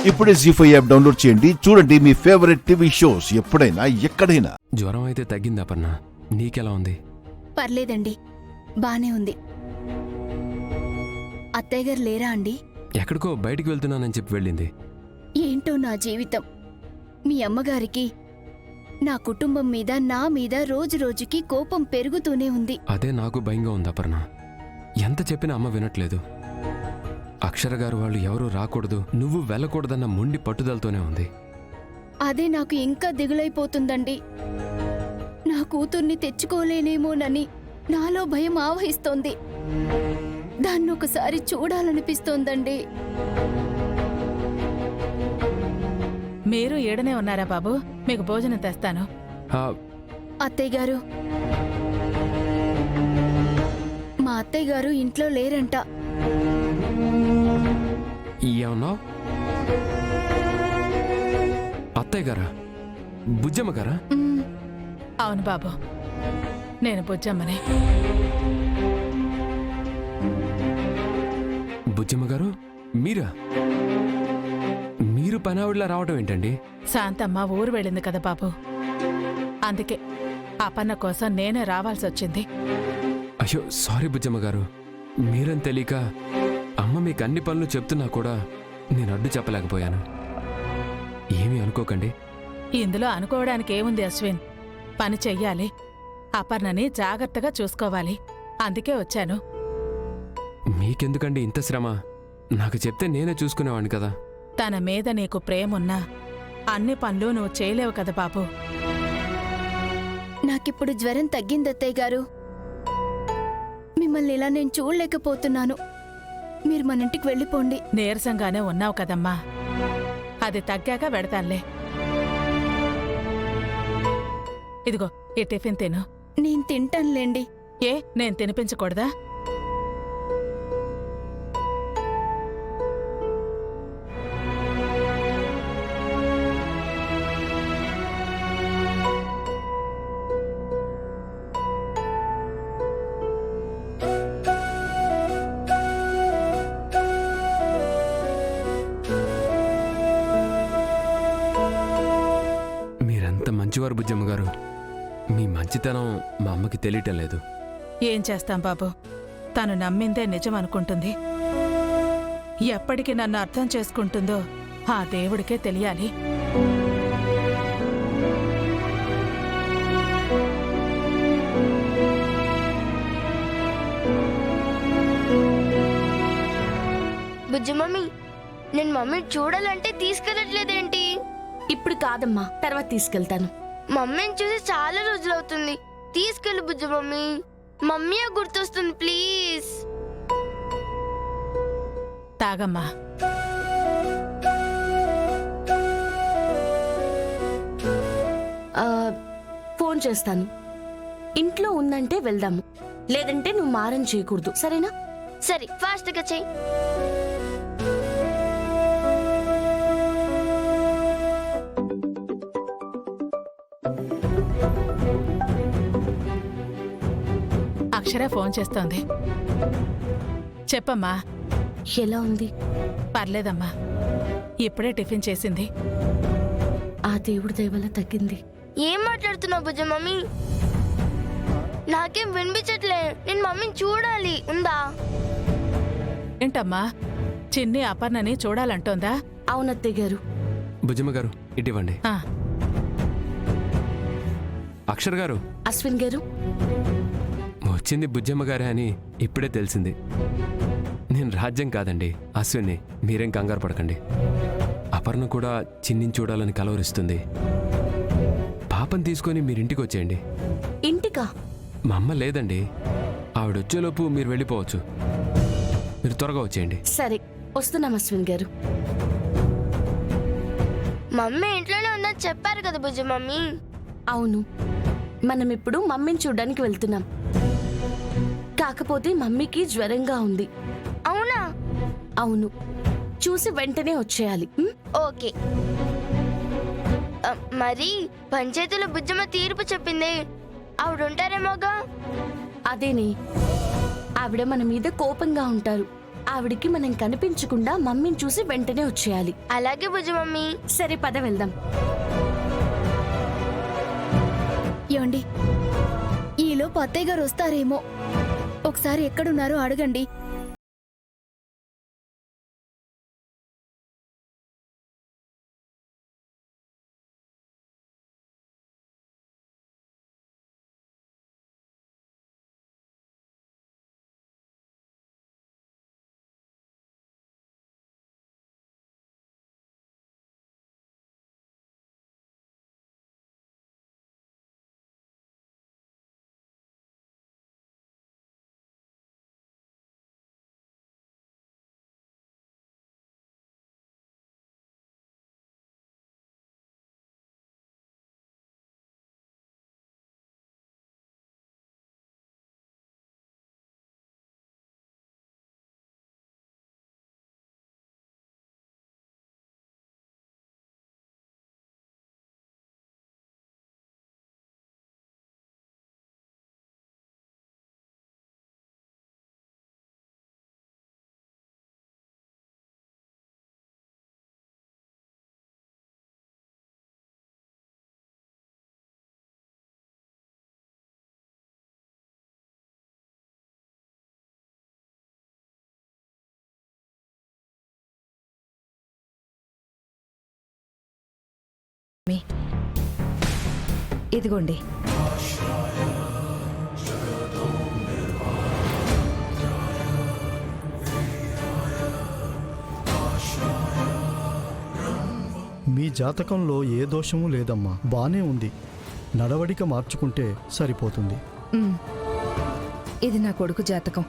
ఇప్పుడే జీ5 app download చేయండి. చూడండి మీ ఫేవరెట్ టీవీ షోస్ ఎప్పుడైనా ఎక్కడైనా. జ్వరం అయితే తగ్గింది అపర్ణ, నీకెలా ఉంది? పర్లేదండి, బానే ఉంది. అత్తయ్య గారు లేరా అండి? ఎక్కడికో బయటికి వెళ్తున్నానని చెప్పి వెళ్ళింది. ఏంటో నా జీవితం. మీ అమ్మగారికి నా కుటుంబం మీద, నా మీద రోజు రోజుకి కోపం పెరుగుతూనే ఉంది. అదే నాకు భయంగా ఉంది అపర్ణ. ఎంత చెప్పినా అమ్మ వినట్లేదు. అక్షర గారు వాళ్ళు ఎవరూ రాకూడదు, నువ్వు వెళ్ళకూడదన్న మొండి పట్టుదలతోనే ఉంది. అదే నాకు ఇంకా దిగులైపోతుందండి. నా కూతుర్ని తెచ్చుకోలేనేమోనని నాలో భయం ఆవహిస్తోంది. దాన్నొకసారి చూడాలనిపిస్తోందండి. మీరు ఏడనే ఉన్నారా బాబు? మీకు భోజనం తెస్తాను. అత్తయ్య గారు, మా అత్తయ్య గారు ఇంట్లో లేరంట. ఏమన్నావు? అత్తయ్య గారా? బుజ్జమ్మ గారా? అవును బాబు, నేను బుజ్జమ్మనే. బుజ్జమ్మ గారు మీరా? మీరు పనావిడిలా రావడం ఏంటండి? శాంతమ్మ ఊరు వెళ్ళింది కదా బాబు, అందుకే అపన్న కోసం నేనే రావాల్సొచ్చింది. అయ్యో సారీ బుజ్జమ్మ గారు, మీరని తెలియక అమ్మ మీకు అన్ని పనులు చెప్తున్నా కూడా నేను అడ్డు చెప్పలేకపోయాను. ఏమీ అనుకోకండి. ఇందులో అనుకోవడానికి ఏముంది అశ్విన్? పని చెయ్యాలి, అపర్ణని జాగ్రత్తగా చూసుకోవాలి, అందుకే వచ్చాను. మీకెందుకండి ఇంత శ్రమ? నాకు చెప్తే నేనే చూసుకునేవాడిని కదా. తన మీద నీకు ప్రేమున్నా అన్ని పనులు నువ్వు చేయలేవు కదా బాబు. నాకిప్పుడు జ్వరం తగ్గిందత్తయ్య గారు. మిమ్మల్ని ఇలా నేను చూడలేకపోతున్నాను. మీరు మన ఇంటికి వెళ్ళిపోండి. నీరసంగానే ఉన్నావు కదమ్మా, అది తగ్గాక వెడతానులే. ఇదిగో ఈ టిఫిన్ తిను. నేను తింటానులేండి. ఏ, నేను తినిపించకూడదా? మీరెంత మంచివారు బుజ్జమ్మ గారు. మీ మంచితనం మా అమ్మకి తెలియటం లేదు. ఏం చేస్తాం బాబు, తను నమ్మిందే నిజం అనుకుంటుంది. ఎప్పటికి నన్ను అర్థం చేసుకుంటుందో ఆ దేవుడికే తెలియాలి. బుజ్జి మమ్మీ, నేను మమ్మీని చూడాలంటే తీసుకెళ్ళట్లేదేంటి? ఇప్పుడు కాదమ్మా, తర్వాత తీసుకెళ్తాను. మమ్మీని చూసి చాలా రోజులవుతుంది. తీసుకెళ్ళు బుజ్జి మమ్మీ. మమ్మీ గుర్తొస్తుంది, ప్లీజ్. తాగమ్మా. ఫోన్ చేస్తాను. ఇంట్లో ఉందంటే వెళ్దాము, లేదంటే నువ్వు మారం చేయకూడదు, సరేనా? సరే, ఫాస్ట్గా చెయ్యి. అక్షర ఫోన్ చేస్తోంది. చెప్పమ్మా. ఎలా ఉంది? పర్లేదమ్మా, ఇప్పుడే టిఫిన్ చేసింది. ఆ దేవుడి దయ వల్ల తగ్గింది. ఏం మాట్లాడుతున్నావు బుజ్జి మమ్మీ? నాకేం వినిపించట్లే. నేను మమ్మీని చూడాలి. ఉందా? ఏంటమ్మా, చిన్ని అపర్ణని చూడాలంటోందా? అవునత్తయ్య గారు. బుజ్జమ్మ గారు ఇటివ్వండి. ఆ, అక్షర గారు. అశ్విన్ గారు. వచ్చింది బుజ్జమ్మ గారే అని ఇప్పుడే తెలిసింది. నేను రాజ్యం కాదండి, అశ్విన్ని. మీరేం కంగారు పడకండి. అపర్ణ కూడా చిన్నిని చూడాలని కలవరిస్తుంది. పాపం తీసుకొని మీరింటికి వచ్చేయండి. ఇంటికా? మా అమ్మ లేదండి, ఆవిడొచ్చేలోపు మీరు వెళ్ళిపోవచ్చు. మీరు త్వరగా వచ్చేయండి. సరే, వస్తున్నాం అశ్విన్ గారు. మమ్మీ ఇంట్లోనే ఉందని చెప్పారు కదా బుజ్జి మమ్మీ. అవును, మనం ఇప్పుడు మమ్మీని చూడ్డానికి వెళ్తున్నాం. కాకపోతే మమ్మీకి జ్వరంగా ఉంది. అవునా? అవును, చూసి వెంటనే వచ్చేయాలి. ఓకే. మరి పంచాయతీలో బుజ్జమ్మ తీర్పు చెప్పింది, ఆవిడుంటారేమోగా? అదేనే, ఆవిడ మన మీద కోపంగా ఉంటారు. ఆవిడికి మనం కనిపించకుండా మమ్మీని చూసి వెంటనే వచ్చేయాలి. అలాగే బుజ్జి మమ్మీ. సరే పద వెళ్దాం. ఏమండి, ఈలోపు అత్తయ్య గారు వస్తారేమో. ఒకసారి ఎక్కడున్నారో అడగండి. ఇదిగోండి. మీ జాతకంలో ఏ దోషమూ లేదమ్మా, బానే ఉంది. నడవడిక మార్చుకుంటే సరిపోతుంది. ఇది నా కొడుకు జాతకం.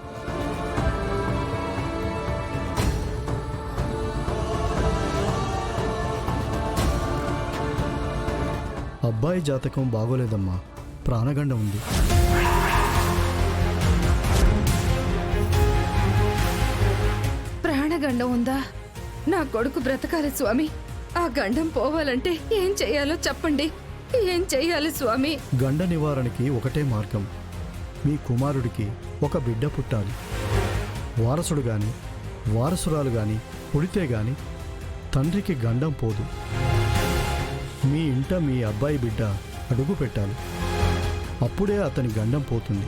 అబ్బాయి జాతకం బాగోలేదమ్మా, ప్రాణగండ ఉంది. ప్రాణగండం ఉందా? నా కొడుకు బ్రతకాలి స్వామి. ఆ గండం పోవాలంటే ఏం చెయ్యాలో చెప్పండి. ఏం చెయ్యాలి స్వామి? గండ నివారణకి ఒకటే మార్గం. మీ కుమారుడికి ఒక బిడ్డ పుట్టాలి. వారసుడు గాని వారసురాలు గాని పుడితే గాని తండ్రికి గండం పోదు. మీ ఇంట మీ అబ్బాయి బిడ్డ అడుగు పెట్టాలి. అప్పుడే అతని గండం పోతుంది.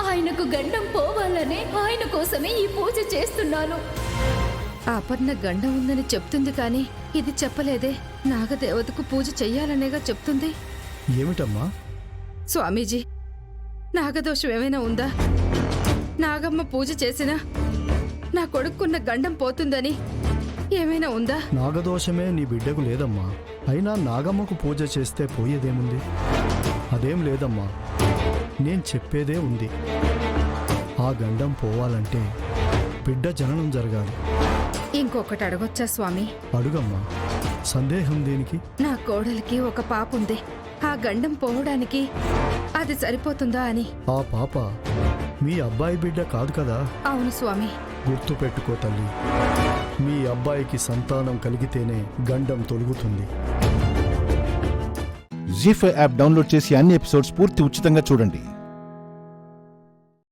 ఆయనకు గండం పోవాలనే ఆయన కోసమే ఈ పూజ చేస్తున్నాను. అపర్ణ గండం ఉందని చెప్తుంది కానీ ఇది చెప్పలేదే. నాగదేవతకు పూజ చెయ్యాలనేగా చెప్తుంది. ఏమిటమ్మా? స్వామీజీ, నాగదోషం ఏమైనా ఉందా? నాగమ్మ పూజ చేసినా నా కొడుకున్న గండం పోతుందని ఏమైనా ఉందా? నాగదోషమే నీ బిడ్డకు లేదమ్మా. అయినా నాగమ్మకు పూజ చేస్తే పోయేదేముంది? అదేం లేదమ్మా, నేను చెప్పేదే ఉంది. ఆ గండం పోవాలంటే బిడ్డ జననం జరగాలి. ఇంకొకటి అడగొచ్చా స్వామి? అడుగమ్మా, సందేహం దేనికి? నా కోడలికి ఒక పాప ఉంది. ఆ గండం పోవడానికి అది సరిపోతుందా అని. ఆ పాప మీ అబ్బాయి బిడ్డ కాదు కదా? అవును స్వామి. గుర్తు పెట్టుకో తల్లి, మీ అబ్బాయికి సంతానం కలిగితేనే గండం తొలుగుతుంది. జీ5 యాప్ డౌన్లోడ్ చేసి అన్ని ఎపిసోడ్స్ పూర్తి ఉచితంగా చూడండి.